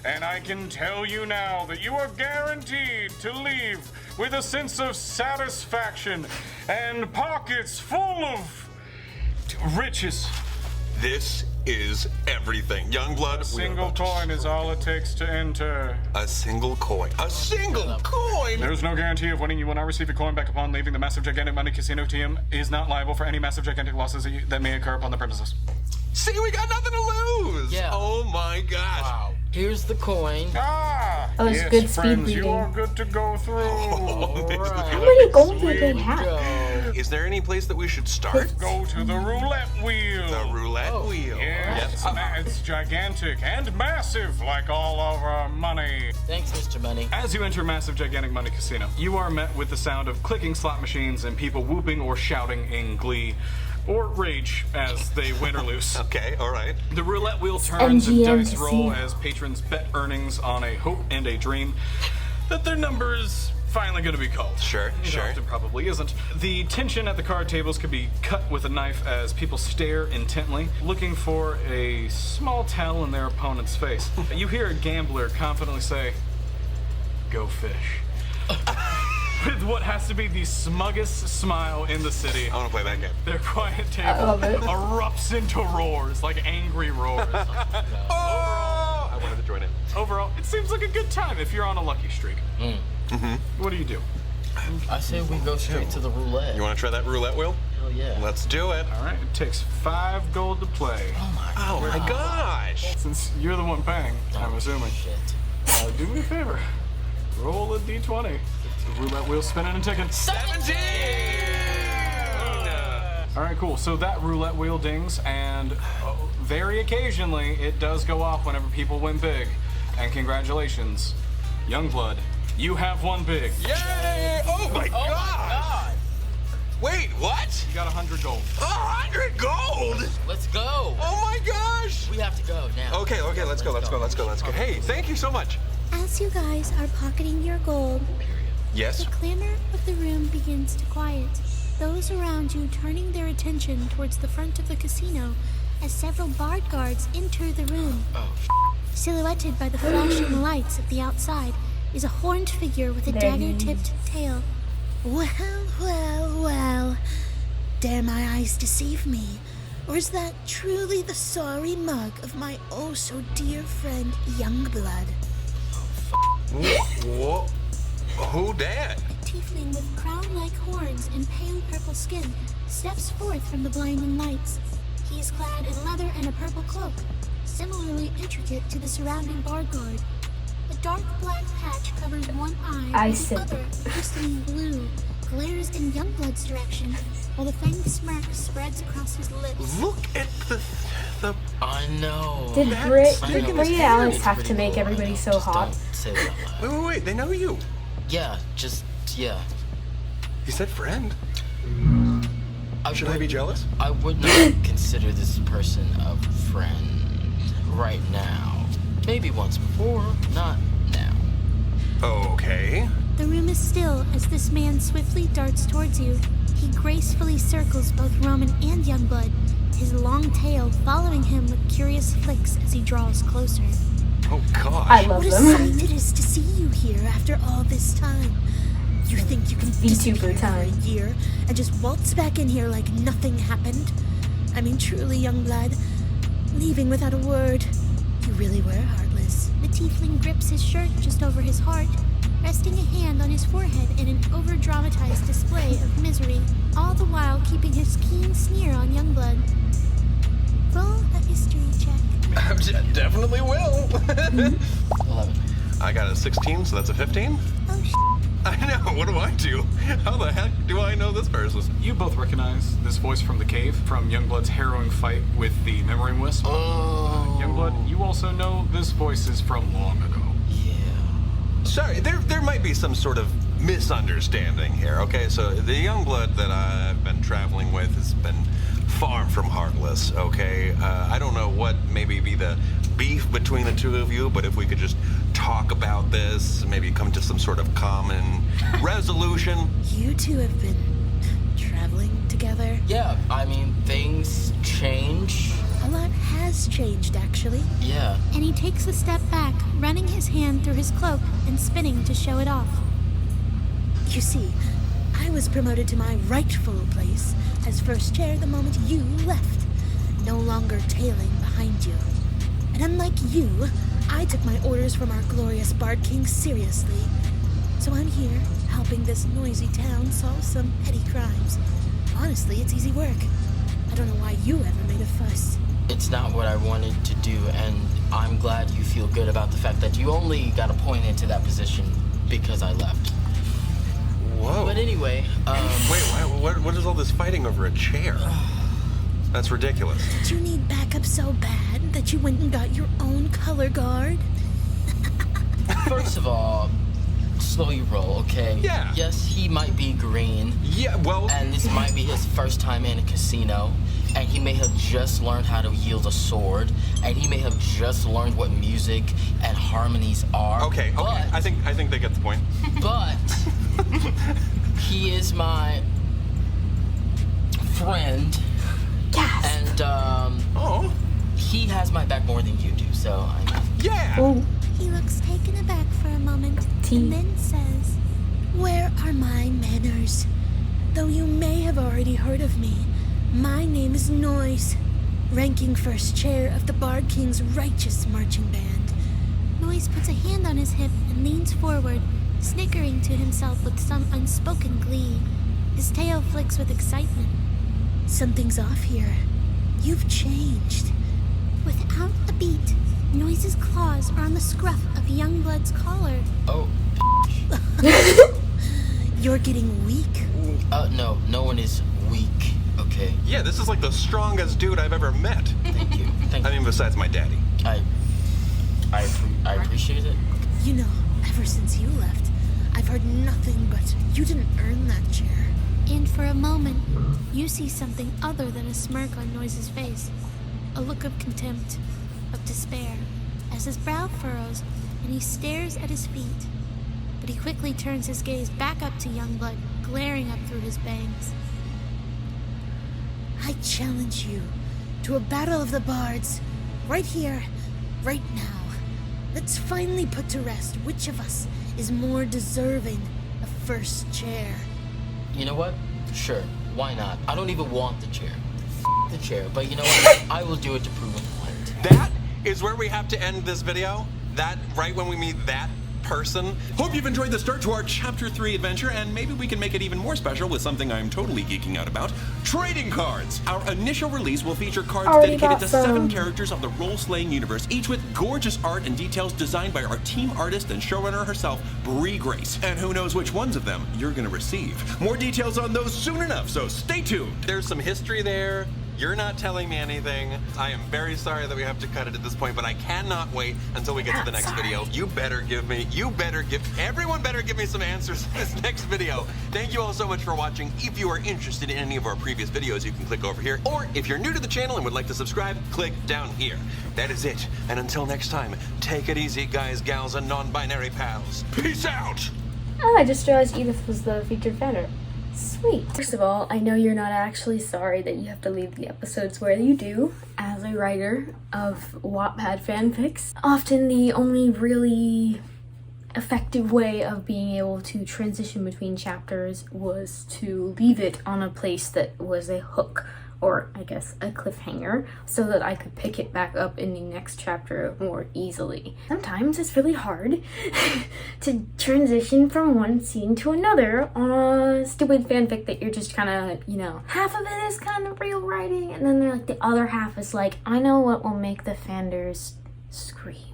And I can tell you now that you are guaranteed to leave with a sense of satisfaction and pockets full of riches. This is everything. Youngblood, A single coin is all it takes to enter. A single coin. A single coin? There's no guarantee of winning. You will not receive a coin back upon leaving. The massive gigantic money casino team is not liable for any massive gigantic losses that may occur upon the premises. See, we got nothing to lose! Yeah. Oh my gosh. Wow. Here's the coin. Ah! Oh, it's yes, good speed friends, reading. you are good to go through. How many gold do they have? Is there any place that we should start? Go to the roulette wheel. The roulette wheel. Yes, it's gigantic and massive, like all of our money. Thanks, Mr. Money. As you enter massive gigantic money casino, you are met with the sound of clicking slot machines and people whooping or shouting in glee or rage as they win or lose. Okay, all right. The roulette wheel turns and MGM dice roll casino. as patrons bet earnings on a hope and a dream that their number is finally going to be called. Sure, It sure. often probably isn't. The tension at the card tables could be cut with a knife as people stare intently, looking for a small tell in their opponent's face. You hear a gambler confidently say, "Go fish." With what has to be the smuggest smile in the city. I want to play that game. Their quiet table love it. erupts into roars, like angry roars. Oh! I wanted to join in. Overall, it seems like a good time if you're on a lucky streak. What do you do? I say we go straight to the roulette. You want to try that roulette wheel? Hell yeah. Let's do it. All right, it takes 5 gold to play. Oh my gosh! Since you're the one paying, I'm assuming. Shit. Do me a favor. Roll a d20. The roulette wheel's spinning and ticking. 17! All right, cool. So that roulette wheel dings, and very occasionally it does go off whenever people win big. And congratulations, Youngblood, you have won big. Yay! Oh my gosh! Wait, what? You got 100 gold. 100 gold! Let's go. Oh my gosh! We have to go now. Okay, let's go. Hey, thank you so much. As you guys are pocketing your gold, Yes? the clamor of the room begins to quiet. Those around you turning their attention towards the front of the casino as several bard guards enter the room. Silhouetted by the flashing lights at the outside is a horned figure with a dagger-tipped tail. Well. Dare my eyes deceive me? Or is that truly the sorry mug of my oh-so-dear friend Youngblood? Whoa. Who dat? A tiefling with crown-like horns and pale purple skin steps forth from the blinding lights. He is clad in leather and a purple cloak, similarly intricate to the surrounding bard guard. A dark black patch covers one eye, I while see. the other, crystalline blue, glares in Youngblood's direction, while the fanged smirk spreads across his lips. Look at the I know. Did I Brie know. and Alex It's have pretty to make cool. everybody so Just hot? Don't say that out loud. Wait, they know you. Yeah. He said friend. Should I would- be jealous? I would not consider this person a friend right now. Maybe once before, not now. Okay. The room is still as this man swiftly darts towards you. He gracefully circles both Roman and Youngblood, his long tail following him with curious flicks as he draws closer. Oh gosh. I love What a them. sight it is to see you here after all this time. You think you can disappear VTuber for a time. year and just waltz back in here like nothing happened? I mean, truly, Youngblood, leaving without a word. You really were heartless. The tiefling grips his shirt just over his heart, resting a hand on his forehead in an over-dramatized display of misery, all the while keeping his keen sneer on Youngblood. Roll a history check. Definitely will. 11. I got a 16, so that's a 15. Oh, I know. What do I do? How the heck do I know this person? You both recognize this voice from the cave, from Youngblood's harrowing fight with the Memory Wisp. Oh. Youngblood, you also know this voice is from long ago. Yeah. Sorry, there might be some sort of misunderstanding here. Okay, so the Youngblood that I've been traveling with has been far from heartless, okay? I don't know what maybe be the beef between the two of you, but if we could just talk about this, maybe come to some sort of common resolution. You two have been traveling together? Yeah, I mean, things change. A lot has changed, actually. Yeah. And he takes a step back, running his hand through his cloak and spinning to show it off. You see, I was promoted to my rightful place as first chair the moment you left, no longer tailing behind you. And unlike you, I took my orders from our glorious Bard King seriously. So I'm here, helping this noisy town solve some petty crimes. Honestly, it's easy work. I don't know why you ever made a fuss. It's not what I wanted to do, and I'm glad you feel good about the fact that you only got appointed into that position because I left. Whoa. But anyway, Wait, what is all this fighting over a chair? That's ridiculous. Did you need backup so bad that you went and got your own color guard? first of all, slow your roll, okay? Yeah. Yes, he might be green. Yeah, well... And this might be his first time in a casino. And he may have just learned how to wield a sword. And he may have just learned what music and harmonies are. Okay. I think they get the point. But he is my friend. Yes. And he has my back more than you do, so Yeah. Oh, He looks taken aback for a moment, and then says, "Where are my manners? Though you may have already heard of me, my name is Noise, ranking first chair of the Bard King's righteous marching band." Noise puts a hand on his hip and leans forward, snickering to himself with some unspoken glee. His tail flicks with excitement. Something's off here. You've changed. Without a beat, Noise's claws are on the scruff of Youngblood's collar. Oh. You're getting weak. No one is weak, okay? Yeah, this is like the strongest dude I've ever met. Thank you. I mean, besides my daddy. I appreciate it. You know, ever since you left, I've heard nothing but you didn't earn that chair. And for a moment, you see something other than a smirk on Noise's face. A look of contempt, of despair, as his brow furrows and he stares at his feet. But he quickly turns his gaze back up to Youngblood, glaring up through his bangs. I challenge you to a battle of the bards, right here, right now. Let's finally put to rest which of us is more deserving of first chair. You know what? Sure, why not? I don't even want the chair. The chair, but you know what? I will do it to prove a point. That is where we have to end this video. That, right when we meet that person. Hope you've enjoyed the start to our Chapter 3 adventure, and maybe we can make it even more special with something I'm totally geeking out about. Trading cards! Our initial release will feature cards dedicated to 7 characters of the Roleslaying universe, each with gorgeous art and details designed by our team artist and showrunner herself, Bree Grace. And who knows which ones of them you're gonna receive. More details on those soon enough, so stay tuned. There's some history there. You're not telling me anything. I am very sorry that we have to cut it at this point, but I cannot wait until we get to the next video. Everyone better give me some answers in this next video. Thank you all so much for watching. If you are interested in any of our previous videos, you can click over here. Or if you're new to the channel and would like to subscribe, click down here. That is it. And until next time, take it easy, guys, gals, and non-binary pals. Peace out! Oh, I just realized Edith was the featured fan. Sweet. First of all, I know you're not actually sorry that you have to leave the episodes where you do. As a writer of Wattpad fanfics, often the only really effective way of being able to transition between chapters was to leave it on a place that was a hook, or I guess a cliffhanger, so that I could pick it back up in the next chapter more easily. Sometimes it's really hard to transition from one scene to another on a stupid fanfic that you're just kind of, you know, half of it is kind of real writing, and then like the other half is like, I know what will make the fanders scream.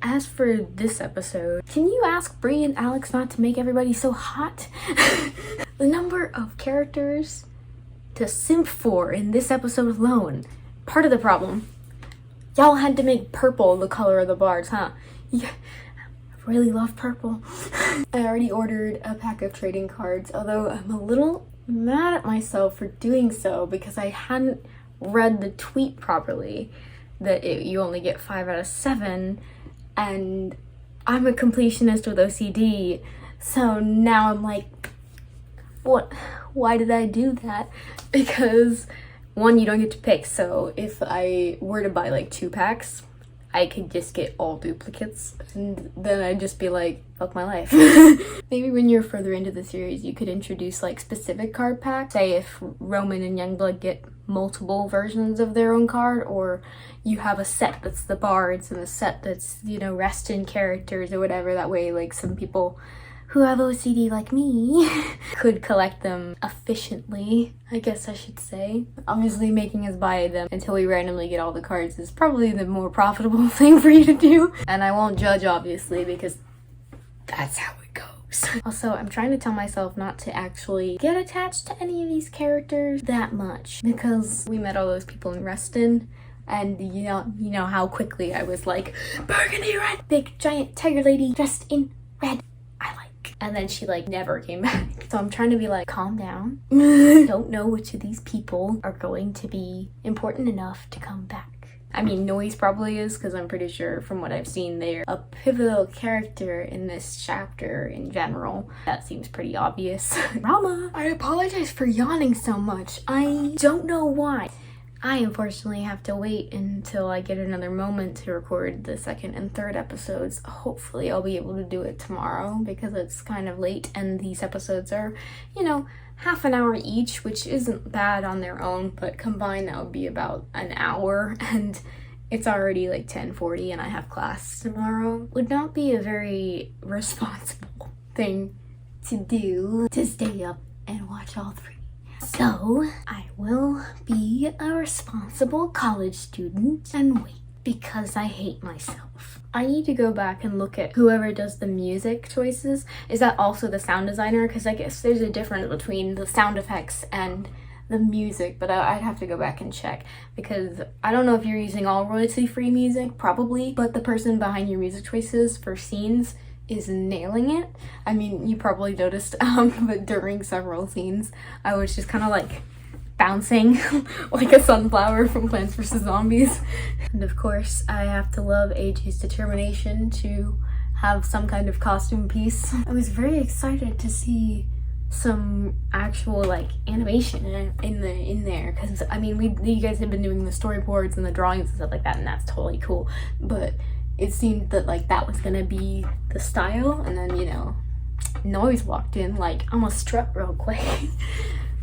As for this episode, can you ask Bree and Alex not to make everybody so hot? The number of characters to simp for in this episode alone. Part of the problem. Y'all had to make purple the color of the bards, huh? Yeah, I really love purple. I already ordered a pack of trading cards, although I'm a little mad at myself for doing so because I hadn't read the tweet properly that you only get 5 out of 7, and I'm a completionist with OCD, so now I'm like, what? Why did I do that? Because one, you don't get to pick, so if I were to buy like 2 packs, I could just get all duplicates, and then I'd just be like, fuck my life. Maybe when you're further into the series, you could introduce like specific card packs. Say if Roman and Youngblood get multiple versions of their own card, or you have a set that's the bards and a set that's, you know, rest-in characters or whatever. That way, like, some people who have OCD like me could collect them efficiently, I guess I should say. Obviously, making us buy them until we randomly get all the cards is probably the more profitable thing for you to do. And I won't judge, obviously, because that's how it goes. Also, I'm trying to tell myself not to actually get attached to any of these characters that much, because we met all those people in Reston, and you know how quickly I was like, burgundy red, big giant tiger lady dressed in red, I like. And then she like never came back. So I'm trying to be like, calm down. Don't know which of these people are going to be important enough to come back. I mean, Noise probably is, because I'm pretty sure from what I've seen they're a pivotal character in this chapter in general. That seems pretty obvious. Rama, I apologize for yawning so much. I don't know why. I unfortunately have to wait until I get another moment to record the 2nd and 3rd episodes. Hopefully I'll be able to do it tomorrow, because it's kind of late and these episodes are, you know, half an hour each, which isn't bad on their own, but combined that would be about an hour, and it's already like 10:40 and I have class tomorrow. Would not be a very responsible thing to do, to stay up and watch all 3. So I will be a responsible college student and wait, because I hate myself. I need to go back and look at whoever does the music choices. Is that also the sound designer? Because I guess there's a difference between the sound effects and the music, but I'd have to go back and check, because I don't know if you're using all royalty-free music, probably, but the person behind your music choices for scenes is nailing it. I mean, you probably noticed, but during several scenes, I was just kind of like bouncing like a sunflower from Plants vs. Zombies. And of course, I have to love AJ's determination to have some kind of costume piece. I was very excited to see some actual like animation in there, because I mean, you guys have been doing the storyboards and the drawings and stuff like that, and that's totally cool, but it seemed that like that was gonna be the style, and then, you know, Noise walked in like, I'm gonna strut real quick.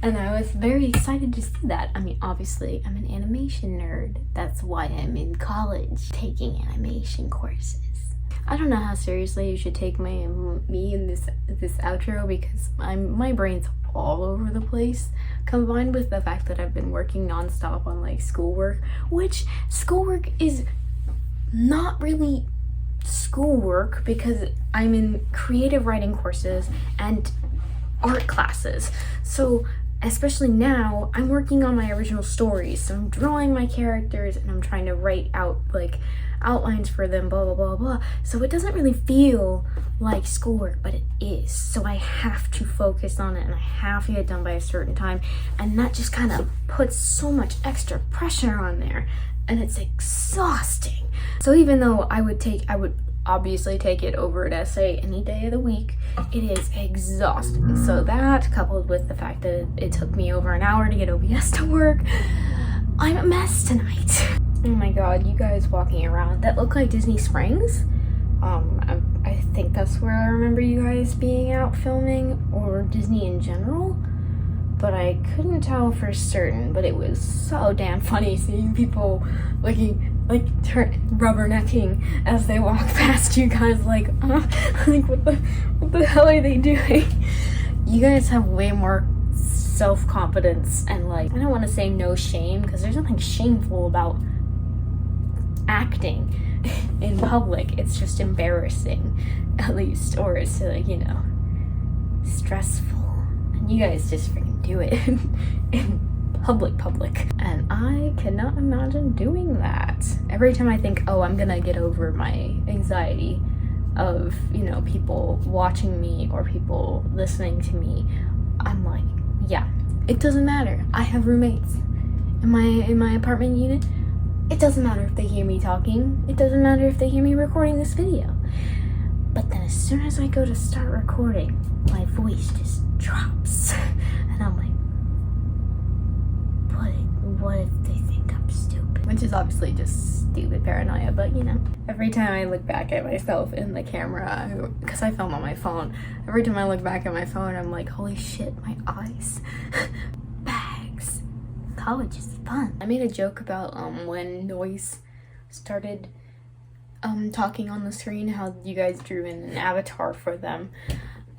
And I was very excited to see that. I mean, obviously I'm an animation nerd, that's why I'm in college taking animation courses. I don't know how seriously you should take me in this outro, because my brain's all over the place, combined with the fact that I've been working nonstop on like schoolwork, which schoolwork is not really schoolwork, because I'm in creative writing courses and art classes. So especially now, I'm working on my original stories, so I'm drawing my characters and I'm trying to write out like outlines for them, blah blah blah blah. So it doesn't really feel like schoolwork, but it is. So I have to focus on it and I have to get it done by a certain time, and that just kind of puts so much extra pressure on there, and it's exhausting. So even though I would obviously take it over an essay any day of the week, it is exhausting. So that, coupled with the fact that it took me over an hour to get OBS to work, I'm a mess tonight. Oh my god, you guys walking around that look like Disney Springs. I think that's where I remember you guys being out filming, or Disney in general, but I couldn't tell for certain. But it was so damn funny seeing people looking like rubbernecking as they walk past you guys, like what the hell are they doing? You guys have way more self-confidence and, like, I don't want to say no shame, because there's nothing shameful about acting in public. It's just embarrassing, at least, or it's like, you know, stressful, and you guys just freaking do it in public, and I cannot imagine doing that. Every time I think, oh, I'm gonna get over my anxiety of, you know, people watching me or people listening to me, I'm like, yeah, it doesn't matter, I have roommates, in my apartment unit, it doesn't matter if they hear me talking. It doesn't matter if they hear me recording this video. But then as soon as I go to start recording, my voice just drops. And I'm like, what if they think I'm stupid? Which is obviously just stupid paranoia, but you know. Every time I look back at myself in the camera, because I film on my phone, every time I look back at my phone, I'm like, holy shit, my eyes. Bags. College is fun. I made a joke about when Noise started talking on the screen, how you guys drew in an avatar for them.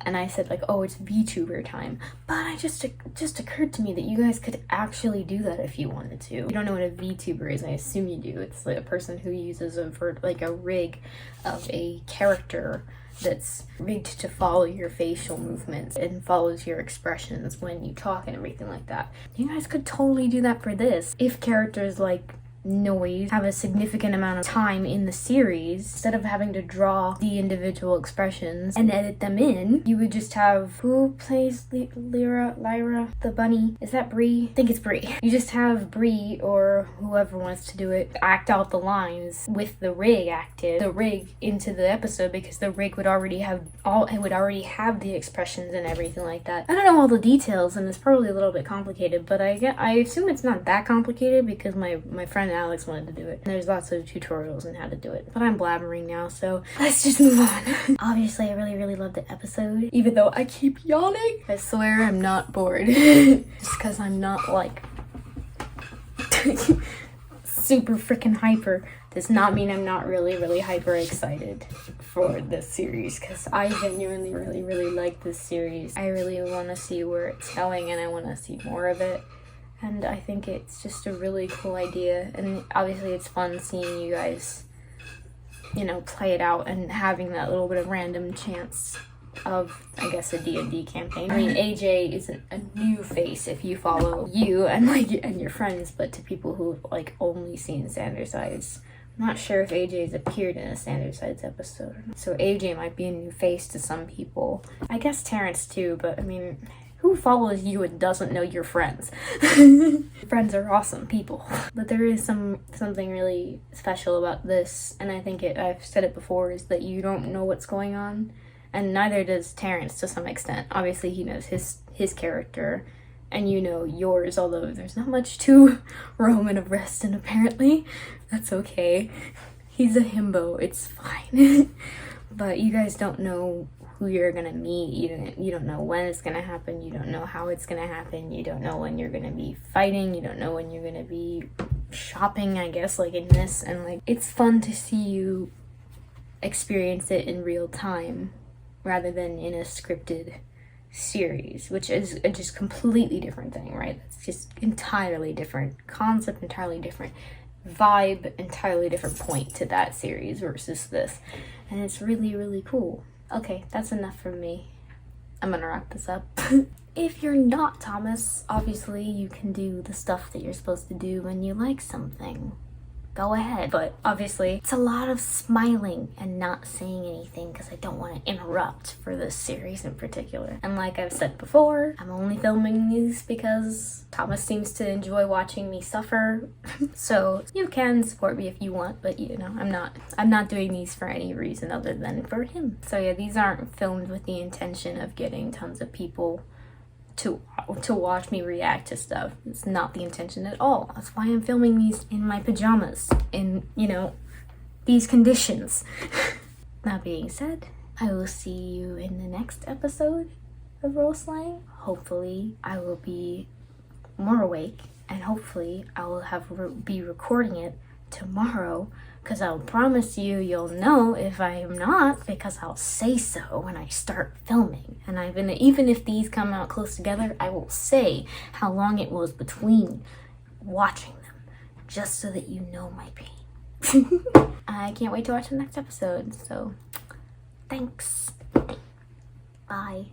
And I said like, oh, it's VTuber time. But it just occurred to me that you guys could actually do that if you wanted to. You don't know what a VTuber is, I assume you do. It's like a person who uses a rig of a character that's rigged to follow your facial movements and follows your expressions when you talk and everything like that. You guys could totally do that for this. If characters like Noise have a significant amount of time in the series, instead of having to draw the individual expressions and edit them in, you would just have, who plays Lyra, the bunny? Is that Bree? I think it's Bree. You just have Bree or whoever wants to do it act out the lines with the rig active, the rig into the episode, because the rig would already have the expressions and everything like that. I don't know all the details, and it's probably a little bit complicated, but I assume it's not that complicated because my friend Alex wanted to do it. And there's lots of tutorials on how to do it. But I'm blabbering now, so let's just move on. Obviously, I really loved the episode, even though I keep yawning. I swear I'm not bored. Just because I'm not like super freaking hyper does not mean I'm not really hyper excited for this series, because I genuinely really like this series. I really want to see where it's going, and I want to see more of it. And I think it's just a really cool idea, and obviously it's fun seeing you guys, you know, play it out and having that little bit of random chance of, I guess, a D&D campaign. I mean, AJ isn't a new face if you follow you and your friends, but to people who've like only seen Standardize, I'm not sure if AJ's appeared in a Standardize episode. So AJ might be a new face to some people. I guess Terrence too, but I mean, who follows you and doesn't know your friends? Friends are awesome people. But there is something really special about this, and I think I've said it before, is that you don't know what's going on, and neither does Terrence to some extent. Obviously he knows his character, and you know yours, although there's not much to Roman of Reston apparently. That's okay. He's a himbo, it's fine. But you guys don't know who you're gonna meet. You don't know when it's gonna happen. You don't know how it's gonna happen. You don't know when you're gonna be fighting. You don't know when you're gonna be shopping, I guess, like in this. And like, it's fun to see you experience it in real time rather than in a scripted series, which is a just completely different thing, right? It's just entirely different concept, entirely different vibe, entirely different point to that series versus this. And it's really cool. Okay, that's enough from me. I'm gonna wrap this up. If you're not Thomas, obviously you can do the stuff that you're supposed to do when you like something. Go ahead. But obviously, it's a lot of smiling and not saying anything because I don't want to interrupt for this series in particular. And like I've said before, I'm only filming these because Thomas seems to enjoy watching me suffer. So you can support me if you want, but you know, I'm not doing these for any reason other than for him. So yeah, these aren't filmed with the intention of getting tons of people to watch me react to stuff. It's not the intention at all. That's why I'm filming these in my pajamas, in, you know, these conditions. That being said, I will see you in the next episode of Roleslaying. Hopefully I will be more awake, and hopefully I will be recording it tomorrow, because I'll promise you'll know if I am not, because I'll say so when I start filming. And even if these come out close together, I will say how long it was between watching them, just so that you know my pain. I can't wait to watch the next episode, so thanks. Bye.